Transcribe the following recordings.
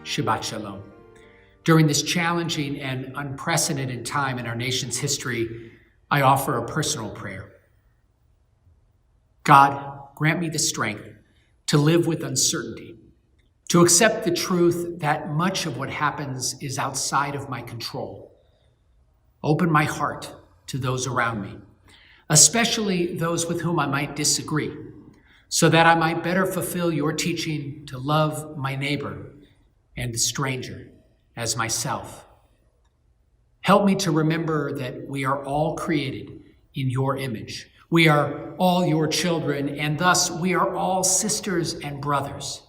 Shabbat Shalom. During this challenging and unprecedented time in our nation's history, I offer a personal prayer. God, grant me the strength to live with uncertainty, to accept the truth that much of what happens is outside of my control. Open my heart to those around me, especially those with whom I might disagree, so that I might better fulfill your teaching to love my neighbor and the stranger as myself. Help me to remember that we are all created in your image. We are all your children, and thus we are all sisters and brothers.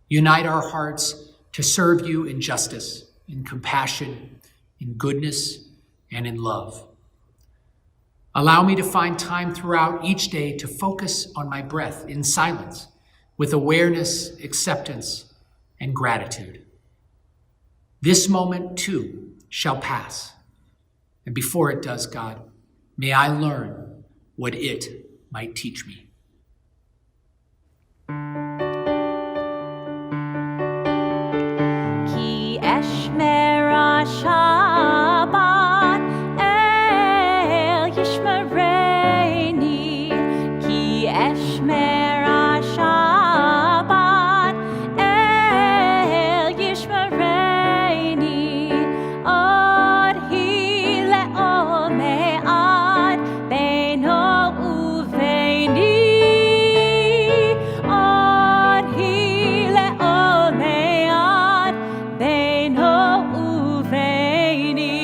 Unite our hearts to serve you in justice, in compassion, in goodness, and in love. Allow me to find time throughout each day to focus on my breath in silence, with awareness, acceptance, and gratitude. This moment, too, shall pass. And before it does, God, may I learn what it might teach me. Ki eshmera Shabbat el yishmereini. Ki eshmera Shabbat el yishmereini. Od hi le'ol me'ad beino uveini. Od hi le'ol me'ad beino uveini.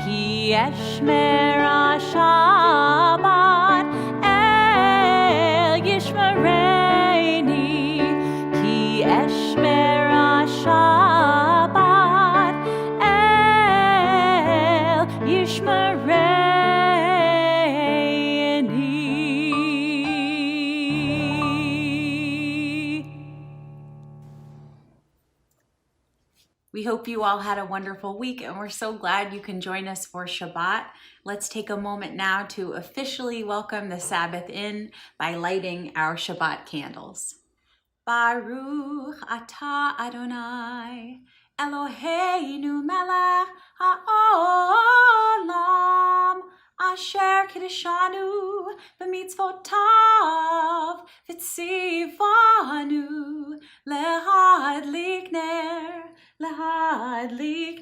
Ki eshmera Shabbat el yishmereini. Ki eshmera Shabbat el yishmereini. We hope you all had a wonderful week, and we're so glad you can join us for Shabbat. Let's take a moment now to officially welcome the Sabbath in by lighting our Shabbat candles. Baruch atah Adonai, Eloheinu melech ha'olam, asher kiddushanu b'mitzvotav v'tzivanu lehadlik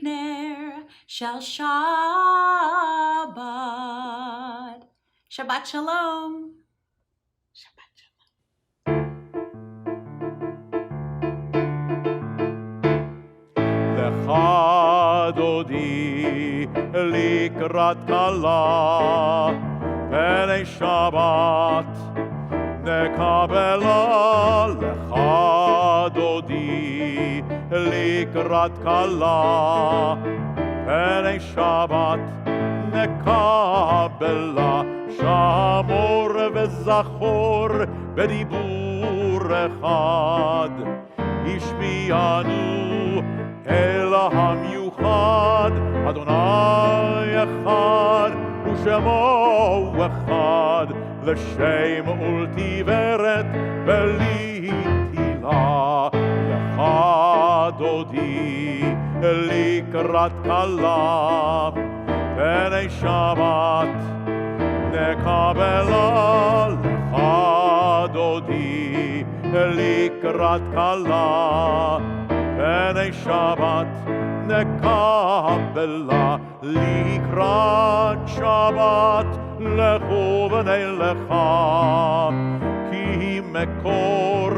ner shel Shabbat. Shabbat Shalom. Shabbat Shalom. לך דודי לקראת כלה, פני שבת נקבלה. לך דודי לקראת כלה, פני שבת נקבלה. שמור וזכור בדיבור אחד, השמיענו אל המיוחד. אדוני אחד ושמו אחד, לשם ולתפארת בלי תילה. לך דודי לקראת כלה, פני שבת נקבלה. לך דודי לקראת כלה, פני שבת נקבלה. לקראת שבת לכו ונלכה, כי מקור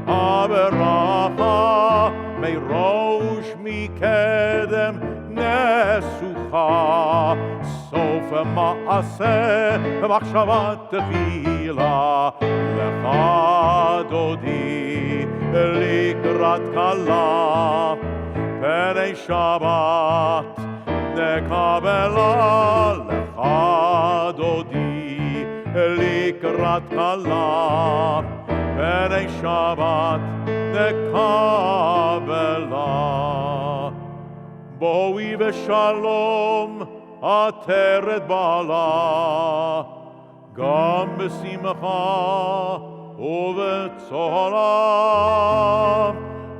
הברכה מראש מקדם נסוכה. סוף מעשה במחשבה תחילה. לך דודי לקראת כלה, פני שבת נקבלה. לך דודי לקראת כלה, פני שבת נקבלה. בואי בשלום עטרת בעלה, גם בשמחה ובצהלה.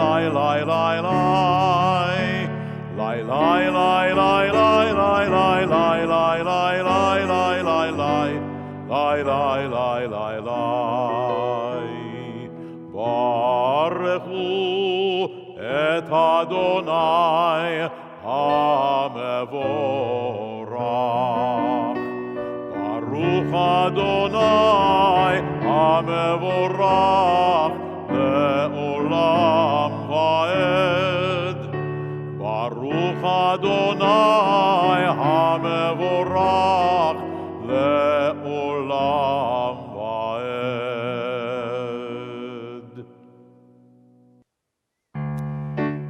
lai, lai, lai, lai. Lai, lai, lai, lai, lai, lai, lai, lai, lai, lai, lai, lai, lai, lai. Lai, lai, lai, lai, lai. Baruchu et Adonai HaMevorach. Baruch Adonai HaMevorach le'olam va'ed. Baruch Adonai HaMevorach le'olam va'ed.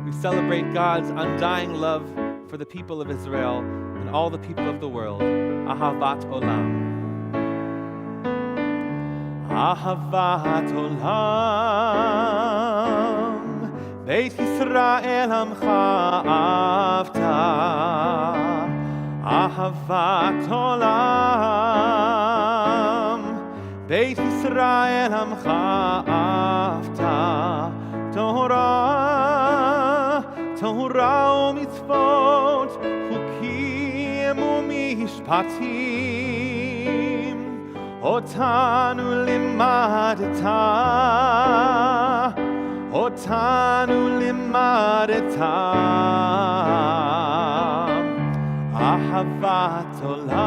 We celebrate God's undying love for the people of Israel and all the people of the world. Ahavat Olam. Ahavat Olam. Beit Yisrael Amcha Avta. Ahavat Olam. Beit Yisrael Amcha Avta. Torah, Torah u'mitzvot, chukim u'mishpatim, otanu limadeta, otanu limadeta. Ahavat olam,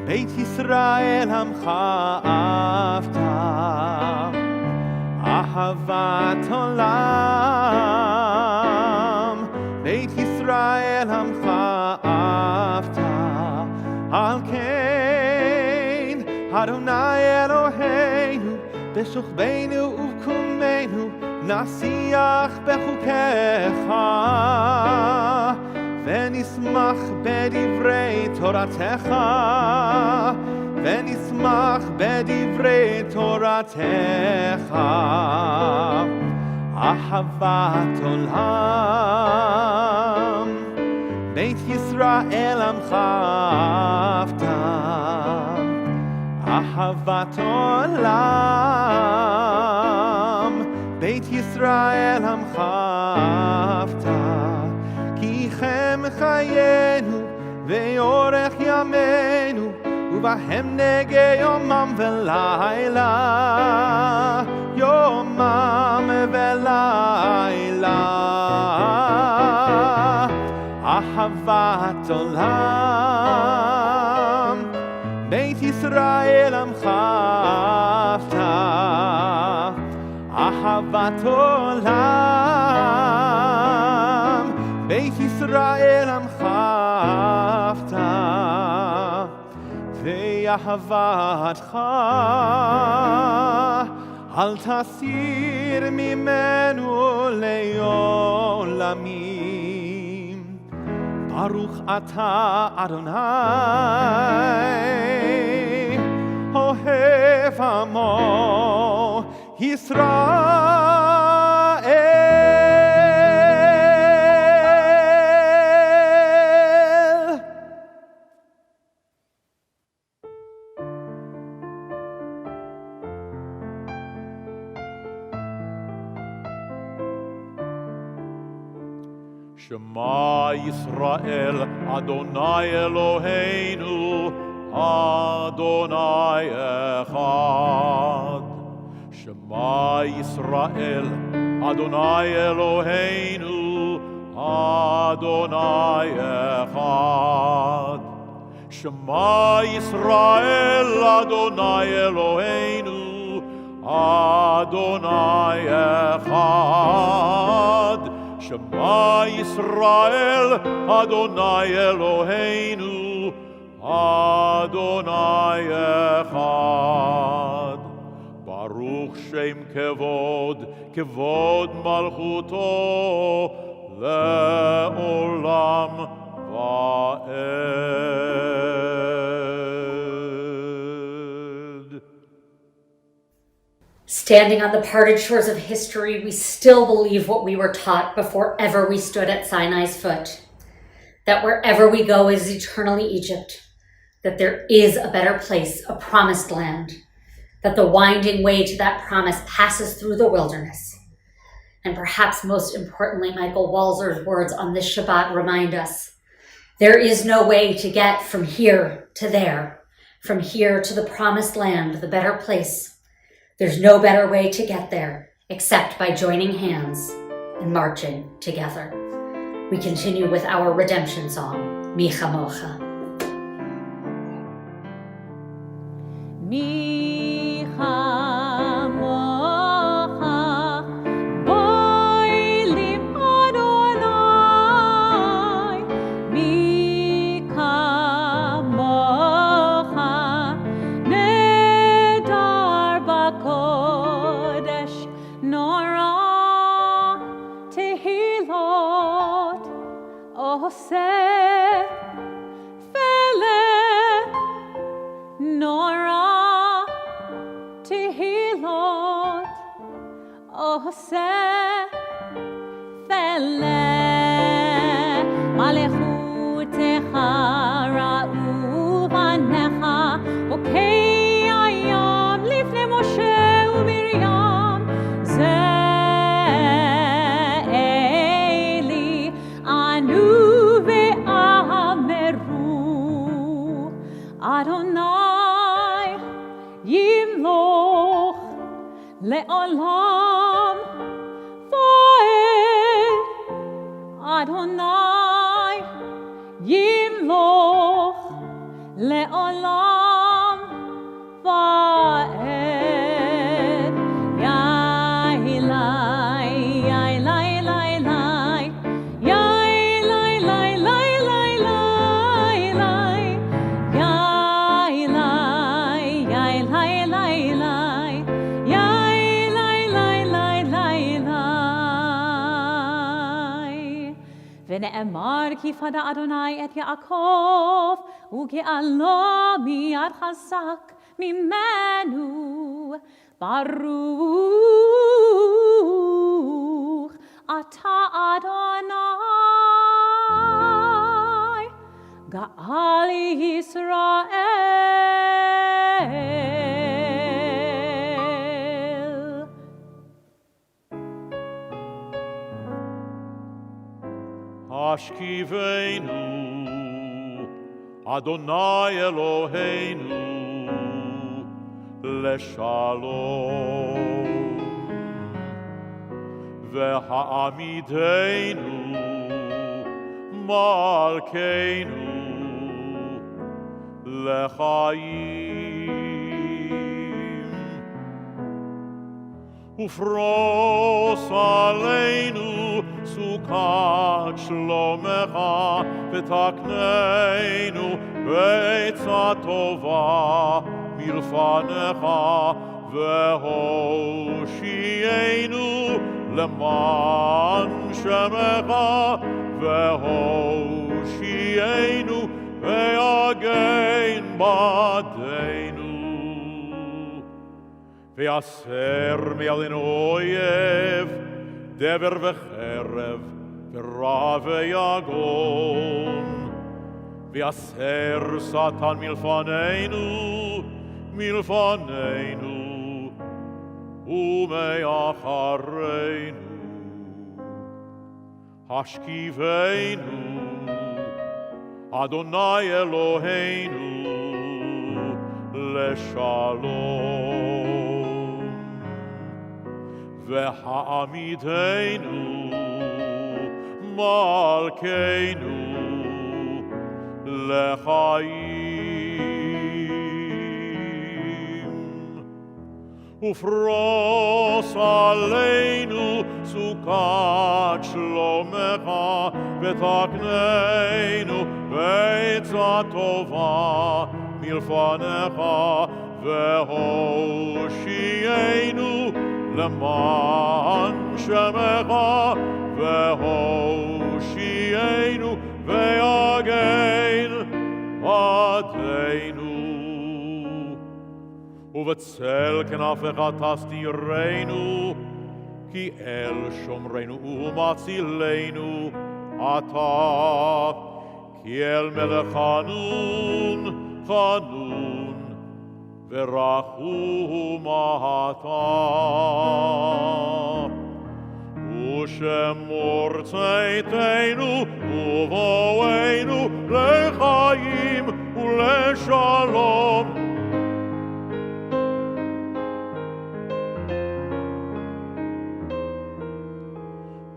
Beit Yisrael Amcha Avta. Ahavat olam, Beit Yisrael Amcha Avta. Al kein Adonai Eloheinu b'shuchbeinu u'vkumeinu nasiach bechukecha v'nismach b'divrei Toratecha ונשמח בדברי תורתך. אהבת עולם, בית ישראל עמך אהבת. Ahavat olam, Beit Yisrael amchavta, Ki chem chayenu, ve'orech yameinu, Uvahem nege yomam ve'layla, Yomam ve'layla. Ahavat olam, Beit Yisrael amchavta, Ahavat olam, Beit Yisrael amchavta, Ve'ahavatcha al tasir mimenu le'olamim. Baruch atah Adonai, Ohev Amo Yisrael. Shema Yisrael, Adonai Eloheinu, Adonai Echad. Shema Yisrael, Adonai Eloheinu, Adonai Echad. Shema Yisrael, Adonai Eloheinu, Adonai Echad. Shema Yisrael, Adonai Eloheinu, Adonai Echad. Baruch Shem Kevod, Kevod Malchuto, Le'olam Va'ed. Standing on the parted shores of history, we still believe what we were taught before ever we stood at Sinai's foot, that wherever we go is eternally Egypt, that there is a better place, a promised land, that the winding way to that promise passes through the wilderness. And perhaps most importantly, Michael Walzer's words on this Shabbat remind us, there is no way to get from here to there, from here to the promised land, the better place. There's no better way to get there except by joining hands and marching together. We continue with our redemption song, Mi Chamocha. Mi chamocha, boilim Adonai. Mi chamocha, nedar b'kodesh, nora tehilot, oseh feleh, nora tehilot, oseh feleh. Malechutecha ra'u banecha, bokei hayam lifnei Moshe uMiriam. Zeh Eli anu ve'ameru, Adonai yimloch le'olam va'ed. Adonai yimloch le'olam va'ed. Yailai, yailai, yailai, yailai, yailai, yailai, yailai, yailai, yailai, yailai. ונאמר כי פדה אדוני את יעקב וגאלו מיד חזק ממנו. ברוך אתה אדוני גאל ישראל. Hashkivenu, Adonai Eloheinu, Leshalom. Ve'ha'amidenu, Malkeinu, Lechaim. Ufros aleinu, Sukat shlomecha, V'takneinu, Be'etza tova, Milfanecha, Ve'hoshienu, Leman shemecha, Ve'hoshienu, Ve'agein badeinu. Ve'aser me'alin oyev, Dever ve'cherev, Ve'ra ve'yagon. Ve'aser Satan milfaneinu, Ume'achareinu. Hashkivenu, Adonai Eloheinu, Leshalom. Ve'ha'amidenu, Malkeinu, Lechaim. Ufros aleinu, Sukat shlomecha, V'takneinu, Be'etza tova, Milfanecha, Ve'hoshienu, Leman shemecha, Ve'hoshienu, Ve'agein badeinu. Uvetzel kenafecha tastirenu, Ki el shomreinu umatzilenu, Ata, Ki el melech chanun, chanun, Verachum ata. Ushemor tzeiteinu, Uvoeinu, Lechaim uleshalom.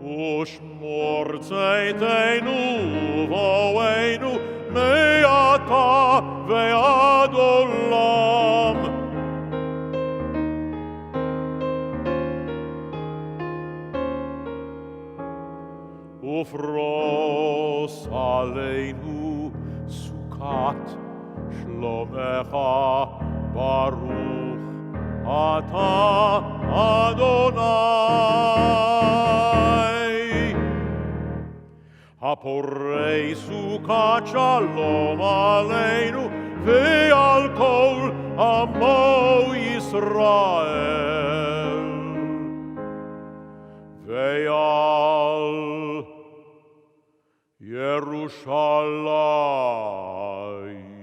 Ushmor tzeiteinu, Uvoeinu, me'ata ve'ad olam. Ufros aleinu, Sukat shlomecha, Baruch ata Adonai. Haporei Sukat shalom aleinu, Ve'al kol amo Yisrael. Ve'al Yerushalayim.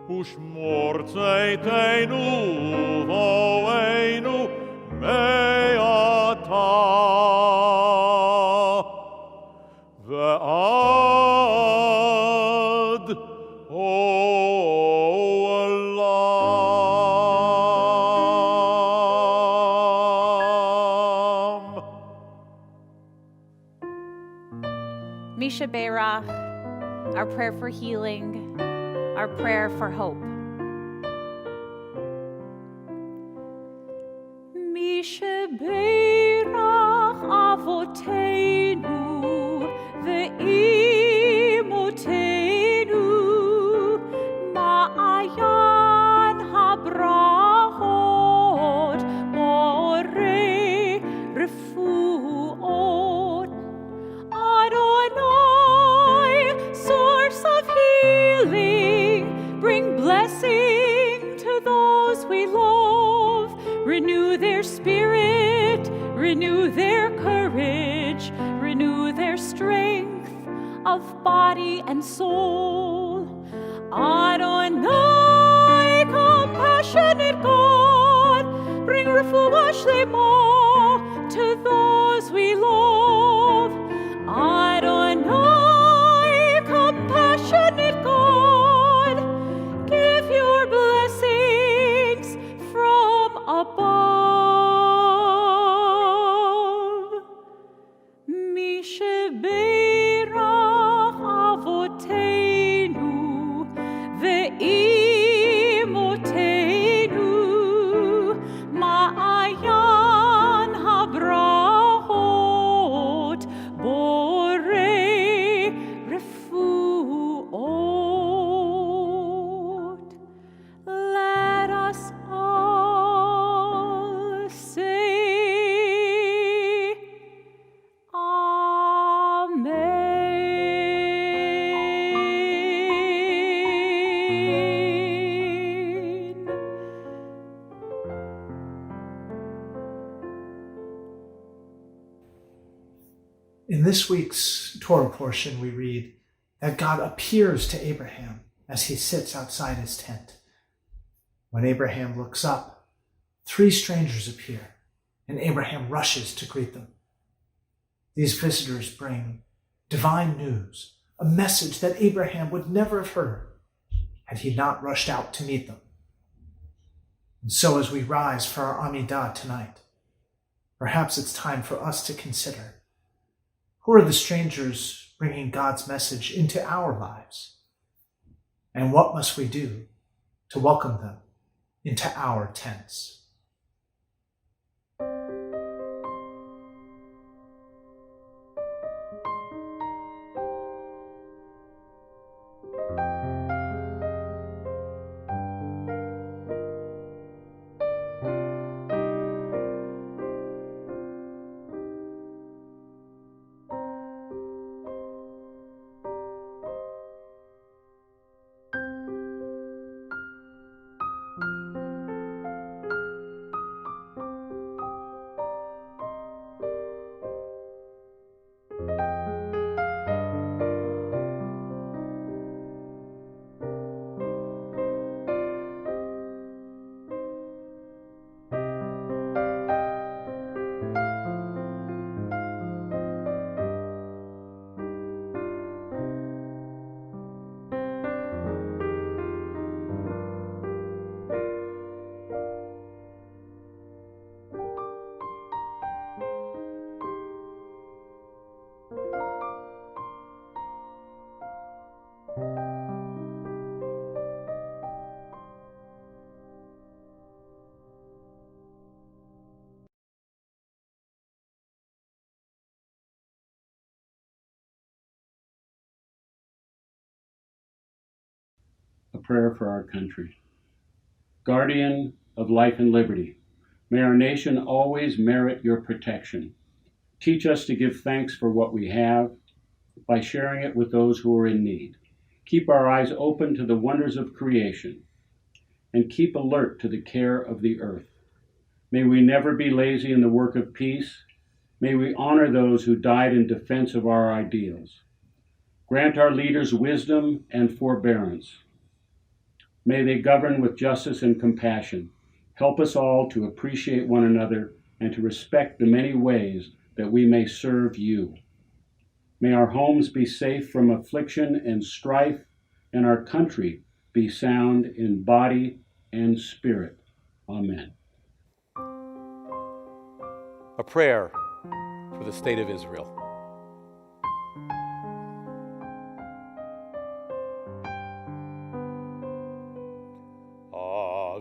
Ushmor tzeiteinu, Uvoeinu, me'ata ve'ad olam. Misha Beirach, our prayer for healing, our prayer for hope. Misha Beirach avoteinu ve'imotenu ma'ayan habrachot borei refuot. Adonai, source of healing, bring blessing to those we love. Renew their spirit, renew their courage, renew their strength of body and soul. Adonai, compassionate God, bring refuah shlema to those we love. Adonai, compassionate God, give your blessings from above. Misheberach avoteinu ve'imotenu ma'ayan habrahot borei refuot. Let us all say Amen. In this week's Torah portion, we read that God appears to Abraham as he sits outside his tent. When Abraham looks up, 3 strangers appear, and Abraham rushes to greet them. These visitors bring divine news, a message that Abraham would never have heard had he not rushed out to meet them. And so as we rise for our Amidah tonight, perhaps it's time for us to consider, who are the strangers bringing God's message into our lives? And what must we do to welcome them into our tents? A prayer for our country. Guardian of life and liberty, may our nation always merit your protection. Teach us to give thanks for what we have by sharing it with those who are in need. Keep our eyes open to the wonders of creation and keep alert to the care of the earth. May we never be lazy in the work of peace. May we honor those who died in defense of our ideals. Grant our leaders wisdom and forbearance. May they govern with justice and compassion. Help us all to appreciate one another and to respect the many ways that we may serve you. May our homes be safe from affliction and strife, and our country be sound in body and spirit. Amen. A prayer for the state of Israel.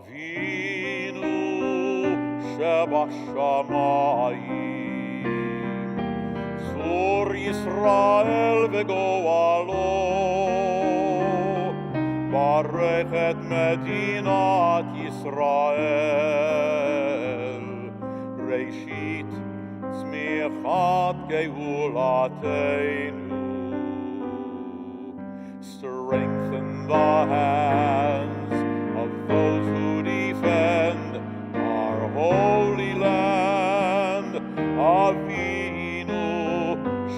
Avinu shebashamayim, zur Yisrael vegoalo, barech et medinat Yisrael, reishit tzmichat geulateinu, strengthen the hands of those who defend our holy land. Avinu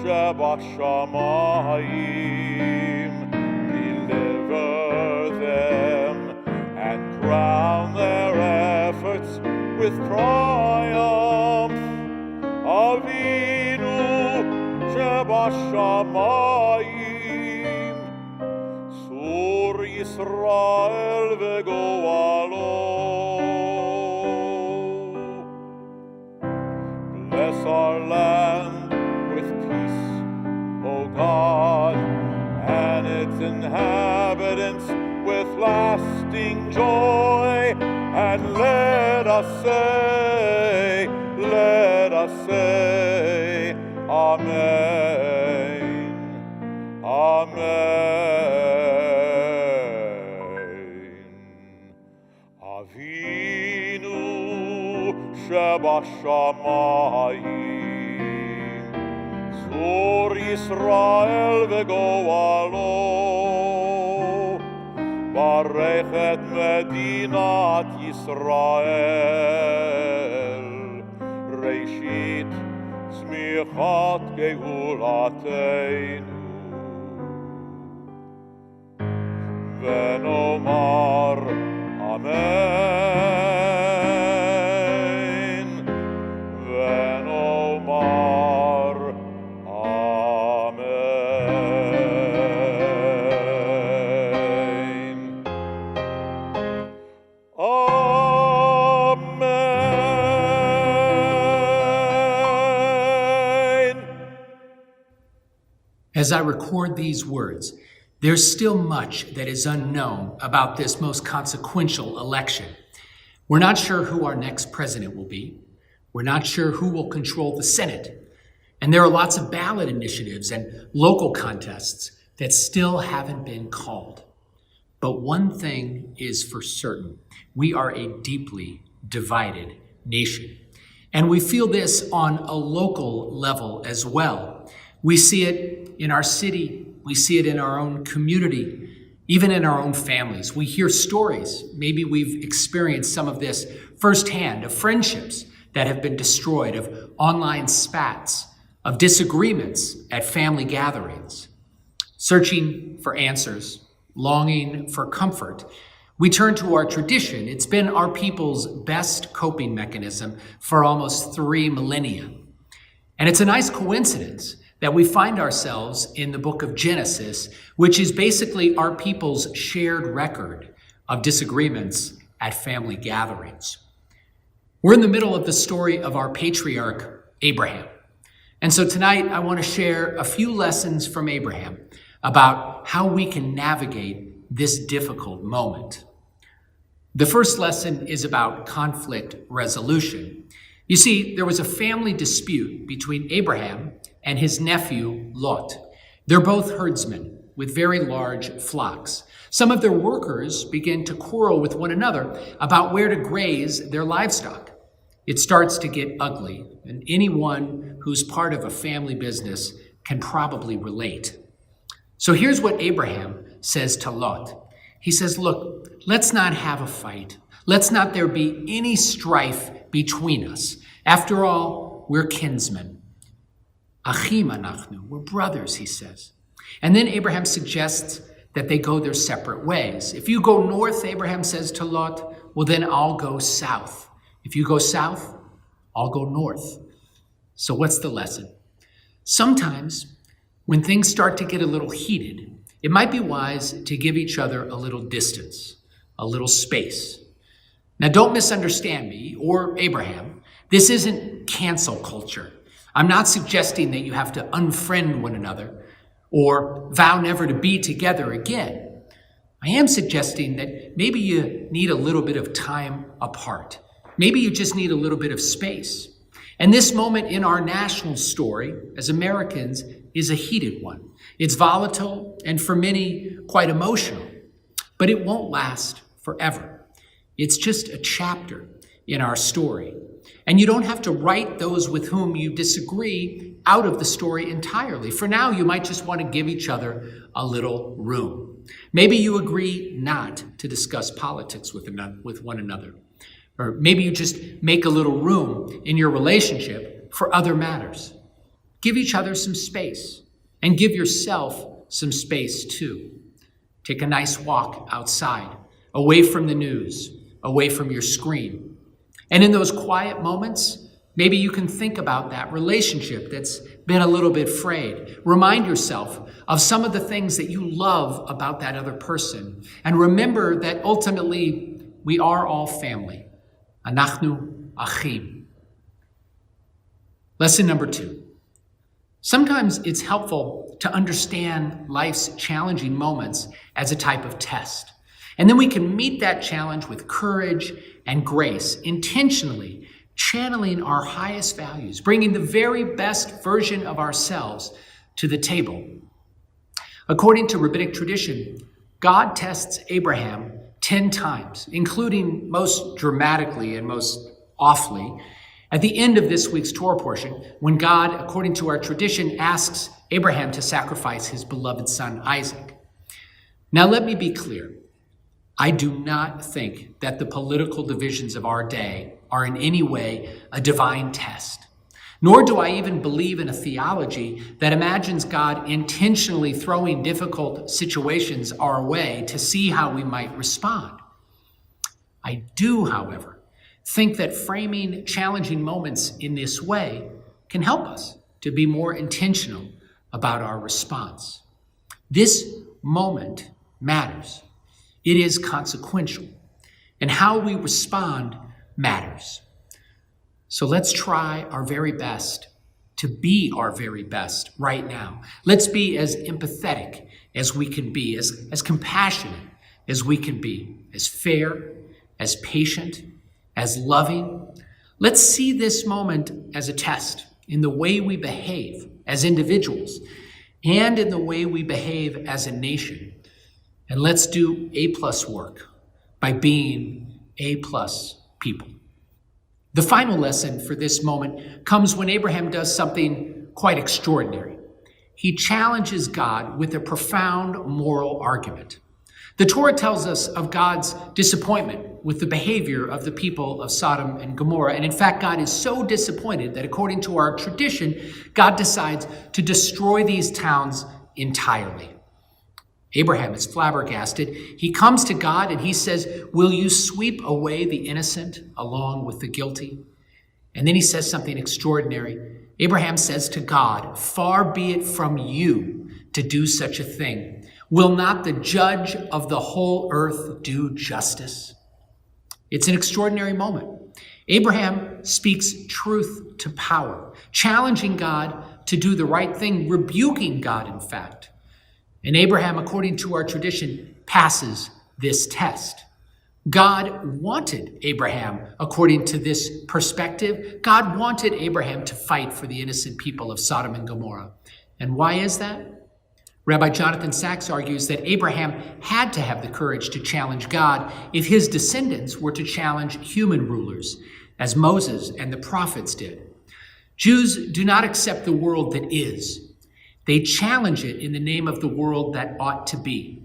shebashamayim, deliver them and crown their efforts with triumph. Avinu Shebashamayim, Sur Yisrael vegoalo. Bless our land with peace, O God, and its inhabitants with lasting joy. And let us say, Amen, Amen. Avinu Shebashamayim, Zur Yisrael vegoalo, Barech et Medinat Yisrael, Reishit Tzmichat Geulateinu. Venomar Amen, Venomar Amen. Amen. As I record these words, there's still much that is unknown about this most consequential election. We're not sure who our next president will be. We're not sure who will control the Senate. And there are lots of ballot initiatives and local contests that still haven't been called. But one thing is for certain. We are a deeply divided nation. And we feel this on a local level as well. We see it in our city. We see it in our own community, even in our own families. We hear stories. Maybe we've experienced some of this firsthand, of friendships that have been destroyed, of online spats, of disagreements at family gatherings. Searching for answers, longing for comfort, we turn to our tradition. It's been our people's best coping mechanism for almost 3 millennia. And it's a nice coincidence that we find ourselves in the book of Genesis, which is basically our people's shared record of disagreements at family gatherings. We're in the middle of the story of our patriarch, Abraham. And so tonight I want to share a few lessons from Abraham about how we can navigate this difficult moment. The first lesson is about conflict resolution. You see, there was a family dispute between Abraham and his nephew, Lot. They're both herdsmen with very large flocks. Some of their workers begin to quarrel with one another about where to graze their livestock. It starts to get ugly, and anyone who's part of a family business can probably relate. So here's what Abraham says to Lot. He says, look, let's not have a fight. Let's not there be any strife between us. After all, we're kinsmen. Achim anachnu, we're brothers, he says. And then Abraham suggests that they go their separate ways. If you go north, Abraham says to Lot, well, then I'll go south. If you go south, I'll go north. So what's the lesson? Sometimes when things start to get a little heated, it might be wise to give each other a little distance, a little space. Now, don't misunderstand me or Abraham. This isn't cancel culture. I'm not suggesting that you have to unfriend one another or vow never to be together again. I am suggesting that maybe you need a little bit of time apart. Maybe you just need a little bit of space. And this moment in our national story as Americans is a heated one. It's volatile and for many quite emotional, but it won't last forever. It's just a chapter in our story. And you don't have to write those with whom you disagree out of the story entirely. For now, you might just want to give each other a little room. Maybe you agree not to discuss politics with one another. Or maybe you just make a little room in your relationship for other matters. Give each other some space and give yourself some space too. Take a nice walk outside, away from the news, away from your screen. And in those quiet moments, maybe you can think about that relationship that's been a little bit frayed. Remind yourself of some of the things that you love about that other person. And remember that ultimately we are all family. Anachnu achim. Lesson number 2. Sometimes it's helpful to understand life's challenging moments as a type of test. And then we can meet that challenge with courage and grace, intentionally channeling our highest values, bringing the very best version of ourselves to the table. According to rabbinic tradition, God tests Abraham 10 times, including most dramatically and most awfully at the end of this week's Torah portion, when God, according to our tradition, asks Abraham to sacrifice his beloved son Isaac. Now let me be clear. I do not think that the political divisions of our day are in any way a divine test. Nor do I even believe in a theology that imagines God intentionally throwing difficult situations our way to see how we might respond. I do, however, think that framing challenging moments in this way can help us to be more intentional about our response. This moment matters. It is consequential, and how we respond matters. So let's try our very best to be our very best right now. Let's be as empathetic as we can be, as compassionate as we can be, as fair, as patient, as loving. Let's see this moment as a test in the way we behave as individuals and in the way we behave as a nation. And let's do A+ work by being A+ people. The final lesson for this moment comes when Abraham does something quite extraordinary. He challenges God with a profound moral argument. The Torah tells us of God's disappointment with the behavior of the people of Sodom and Gomorrah. And in fact, God is so disappointed that according to our tradition, God decides to destroy these towns entirely. Abraham is flabbergasted. He comes to God and he says, "Will you sweep away the innocent along with the guilty?" And then he says something extraordinary. Abraham says to God, "Far be it from you to do such a thing. Will not the judge of the whole earth do justice?" It's an extraordinary moment. Abraham speaks truth to power, challenging God to do the right thing, rebuking God, in fact. And Abraham, according to our tradition, passes this test. God wanted Abraham, according to this perspective, God wanted Abraham to fight for the innocent people of Sodom and Gomorrah. And why is that? Rabbi Jonathan Sachs argues that Abraham had to have the courage to challenge God if his descendants were to challenge human rulers, as Moses and the prophets did. Jews do not accept the world that is. They challenge it in the name of the world that ought to be.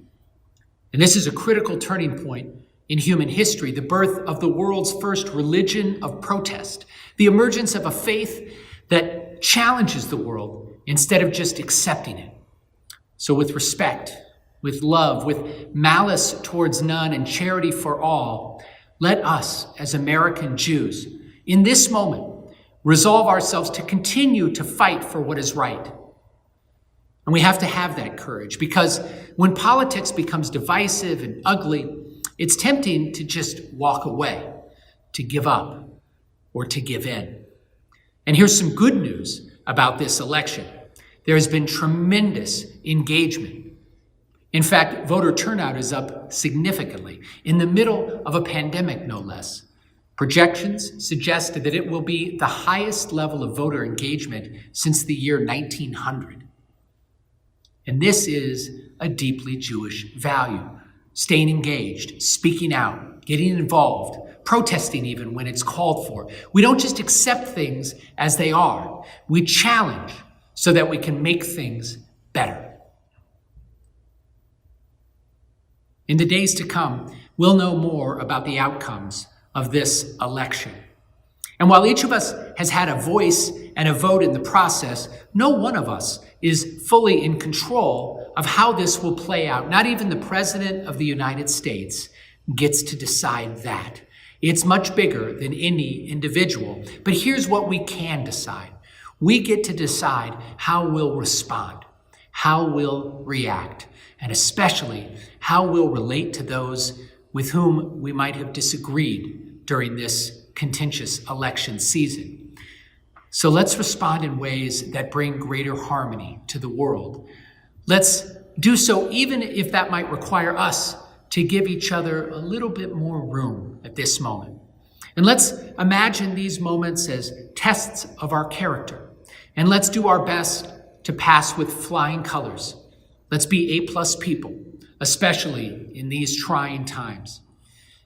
And this is a critical turning point in human history, the birth of the world's first religion of protest, the emergence of a faith that challenges the world instead of just accepting it. So with respect, with love, with malice towards none and charity for all, let us, as American Jews, in this moment, resolve ourselves to continue to fight for what is right. And we have to have that courage, because when politics becomes divisive and ugly, it's tempting to just walk away, to give up, or to give in. And here's some good news about this election. There has been tremendous engagement. In fact, voter turnout is up significantly, in the middle of a pandemic, no less. Projections suggest that it will be the highest level of voter engagement since the year 1900. And this is a deeply Jewish value. Staying engaged, speaking out, getting involved, protesting even when it's called for. We don't just accept things as they are. We challenge so that we can make things better. In the days to come, we'll know more about the outcomes of this election. And while each of us has had a voice and a vote in the process, no one of us is fully in control of how this will play out. Not even the President of the United States gets to decide that. It's much bigger than any individual. But here's what we can decide. We get to decide how we'll respond, how we'll react, and especially how we'll relate to those with whom we might have disagreed during this contentious election season. So let's respond in ways that bring greater harmony to the world. Let's do so even if that might require us to give each other a little bit more room at this moment. And let's imagine these moments as tests of our character. And let's do our best to pass with flying colors. Let's be A+ people, especially in these trying times.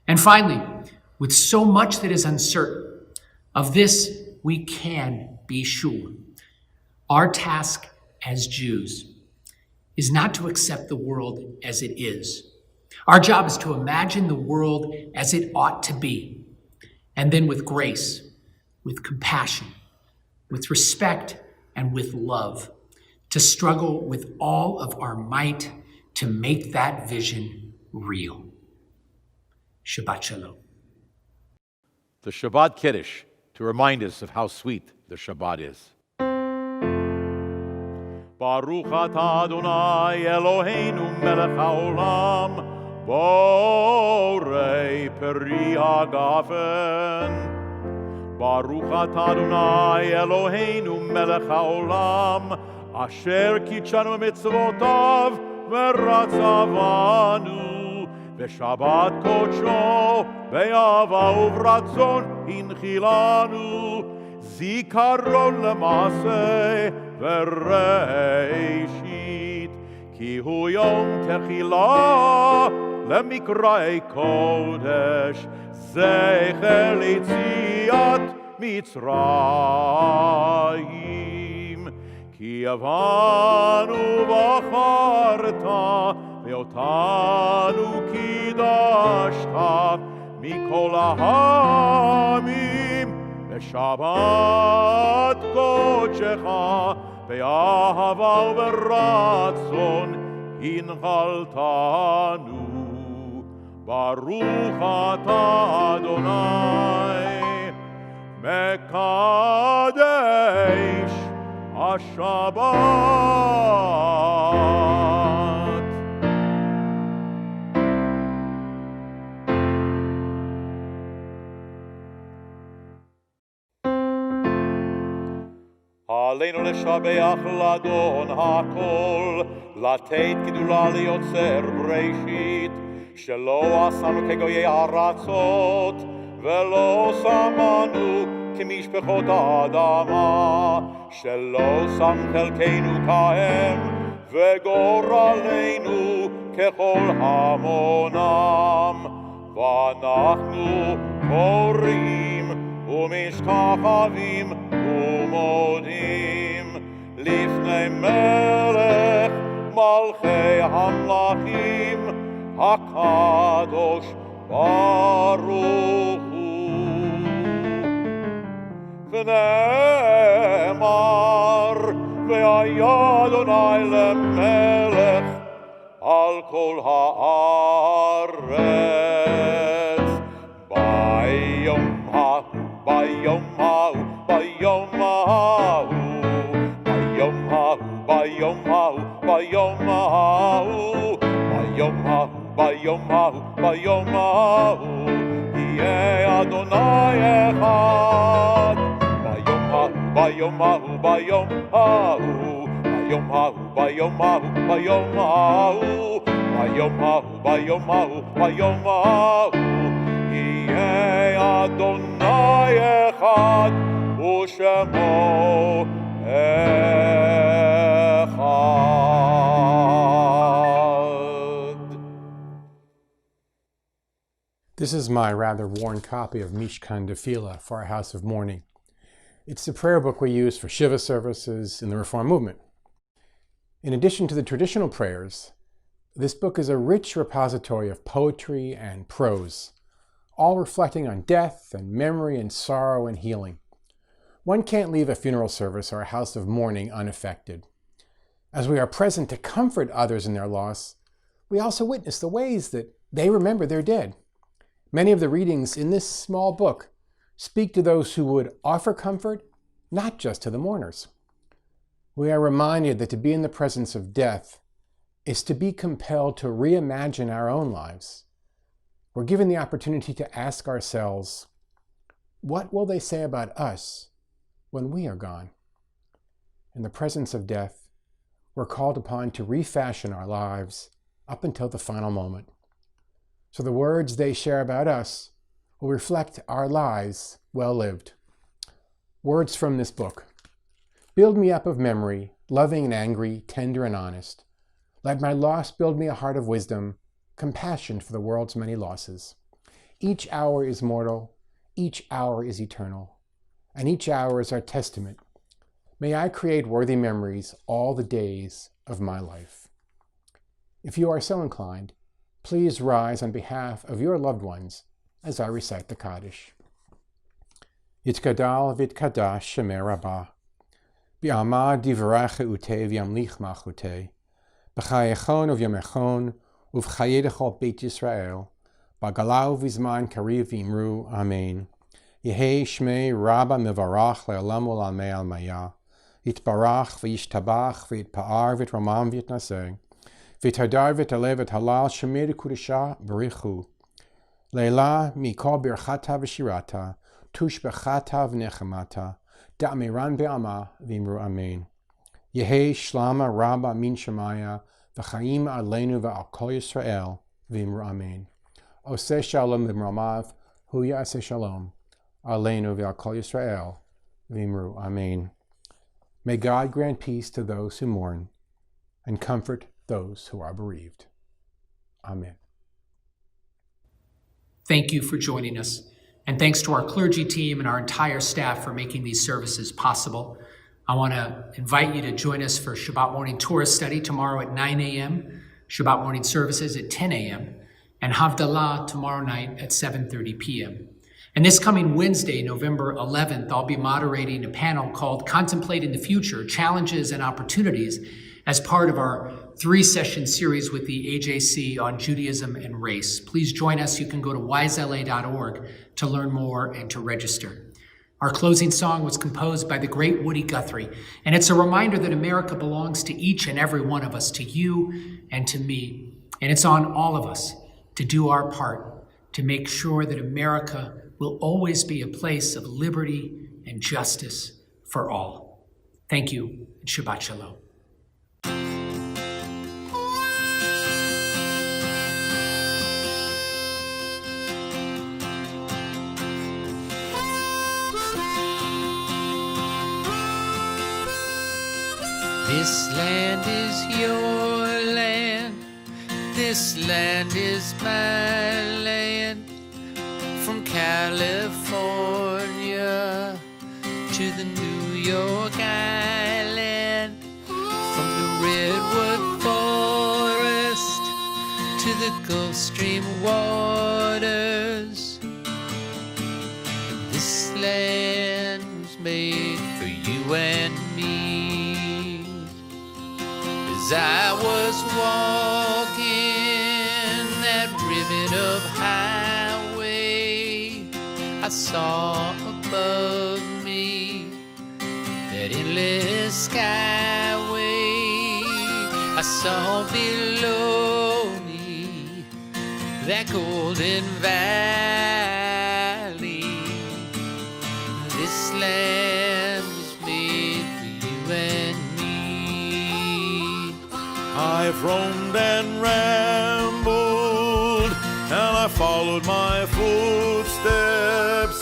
And finally, with so much that is uncertain, of this we can be sure. Our task as Jews is not to accept the world as it is. Our job is to imagine the world as it ought to be, and then with grace, with compassion, with respect, and with love, to struggle with all of our might to make that vision real. Shabbat Shalom. The Shabbat Kiddush, to remind us of how sweet the Shabbat is. Baruch atah Adonai Eloheinu melech haolam, borei peri hagafen. Baruch atah Adonai Eloheinu melech haolam, asher kitshanu mitzvotav v'ratzavanu. V'shabbat kodsho be'ava uvratzon hinchilanu. Zikaron lemase v'reishit, ki hu yom techila lemikra'ei kodesh, zecher litziat Mitzrayim. Ki avanu v'acharta ve'otanu kidashta mikol ha'amim. Shabbat kodshecha be'ahava u'beratzon hinchaltanu. Baruch atah Adonai mekadesh HaShabbat. עלינו לשבח לאדון הכל, לתת גדולה ליוצר בראשית, שלא עשנו כגויי ארצות, ולא שמנו כמשפחות האדמה, שלא שם חלקנו כהם, וגורלנו ככל המונם. ואנחנו קוראים ומשתחווים ומודים לפני מלך מלכי המלכים הקדוש ברוך הוא. ונאמר והיה אדוני למלך על כל הארץ. ביום ההוא יהיה אדוני אחד. ביום ההוא יהיה אדוני אחד ושמו אחד. This is my rather worn copy of Mishkan Tefillah for our House of Mourning. It's the prayer book we use for Shabbat services in the Reform movement. In addition to the traditional prayers, this book is a rich repository of poetry and prose, all reflecting on death and memory and sorrow and healing. One can't leave a funeral service or a house of mourning unaffected. As we are present to comfort others in their loss, we also witness the ways that they remember their dead. Many of the readings in this small book speak to those who would offer comfort, not just to the mourners. We are reminded that to be in the presence of death is to be compelled to reimagine our own lives. We're given the opportunity to ask ourselves, what will they say about us when we are gone? In the presence of death, we're called upon to refashion our lives up until the final moment. So the words they share about us will reflect our lives well lived. Words from this book. Build me up of memory, loving and angry, tender and honest. Let my loss build me a heart of wisdom, compassion for the world's many losses. Each hour is mortal, each hour is eternal, and each hour is our testament. May I create worthy memories all the days of my life. If you are so inclined, please rise on behalf of your loved ones as I recite the Kaddish. Yitkadal v'yitkadash Shemei Rabbah, B'amad divracha utei v'yamlich machutei, B'chayechon uv'yamechon uv'chayedechol Beit Yisrael, B'galau v'zman kariv v'imru, Amen. Yehei Shmei Rabbah mevarach le'olam u'lamei al-maya, Yitbarach v'yishtabach v'yitpa'ar v'yitramam v'yitnaseh, V'tadar v'talev v'talal shemir kudesha b'richu. Leila mikol birchata v'shirata, tush b'chata v'nechemata, da'amiran be'ama v'imru amen. Yehei shlama rabba min shemaya, v'chaim aleinu v'al kol Yisrael v'imru amen. Oseh shalom v'mramav, hu ya'aseh shalom, aleinu v'al kol Yisrael v'imru amen. May God grant peace to those who mourn, and comfort those who are bereaved. Amen. Thank you for joining us, and thanks to our clergy team and our entire staff for making these services possible. I want to invite you to join us for Shabbat morning Torah study tomorrow at 9 a.m., Shabbat morning services at 10 a.m., and Havdalah tomorrow night at 7:30 p.m. And this coming Wednesday, November 11th, I'll be moderating a panel called Contemplating the Future, Challenges and Opportunities, as part of our 3-session series with the AJC on Judaism and race. Please join us. You can go to wisela.org to learn more and to register. Our closing song was composed by the great Woody Guthrie, and it's a reminder that America belongs to each and every one of us, to you and to me. And it's on all of us to do our part to make sure that America will always be a place of liberty and justice for all. Thank you, and Shabbat Shalom. This land is your land, this land is my land. From California to the New York Island, from the Redwood Forest to the Gulf Stream waters. This land was made for you and me. As I was walking that ribbon of highway, I saw above me that endless skyway. I saw below me that golden valley. This land was made for you and me. I've roamed and rambled, and I followed my footsteps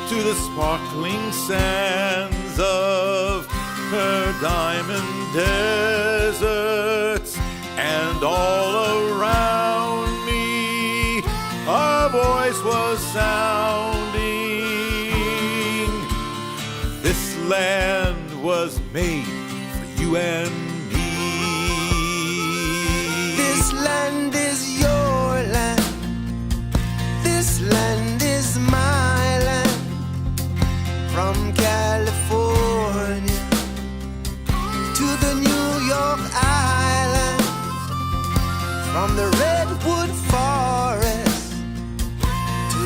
to the sparkling sands of her diamond deserts, and all around me a voice was sounding. This land was made for you and me. This land is your land. This land is my land. From California to the New York Island, from the Redwood Forest to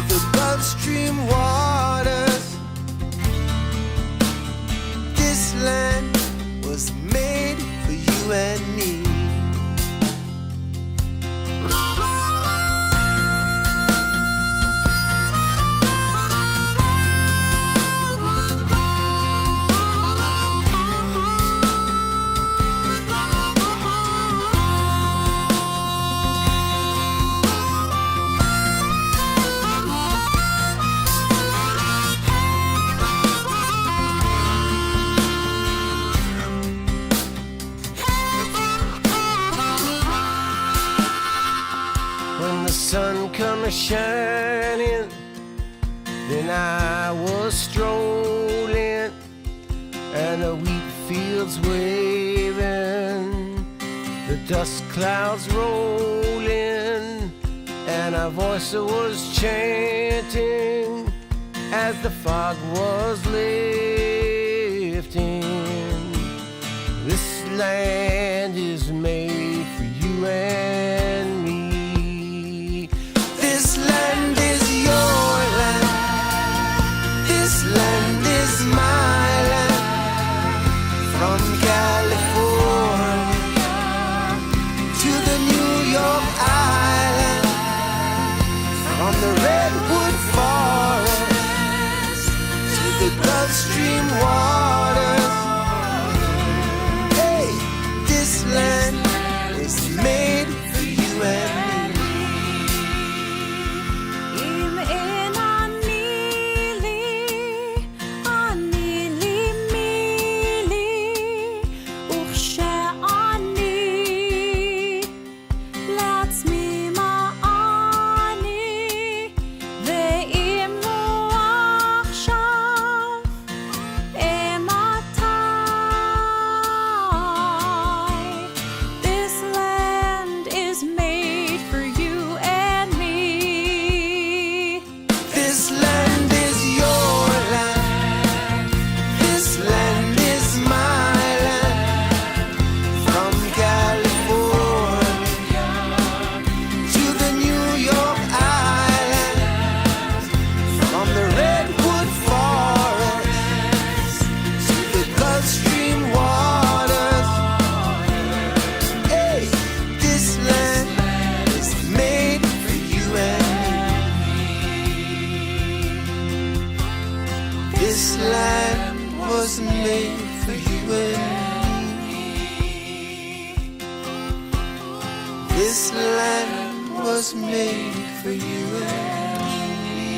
fields waving, the dust clouds rolling, and a voice that was chanting as the fog was lifting. This land is made for you and me. This land is your land. This land is my land. From California to the New York Island, from the redwood forest to the Gulf Stream waters. Hey, this land is made for you and me. This land was made for you and me. This land was made for you and me.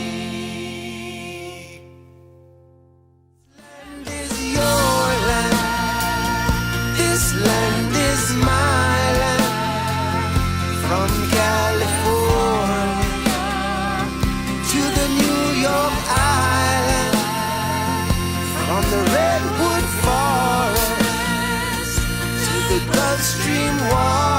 This land is your land. This land is my land. From California to the New York Island, from the redwood forest to the Gulf Stream water.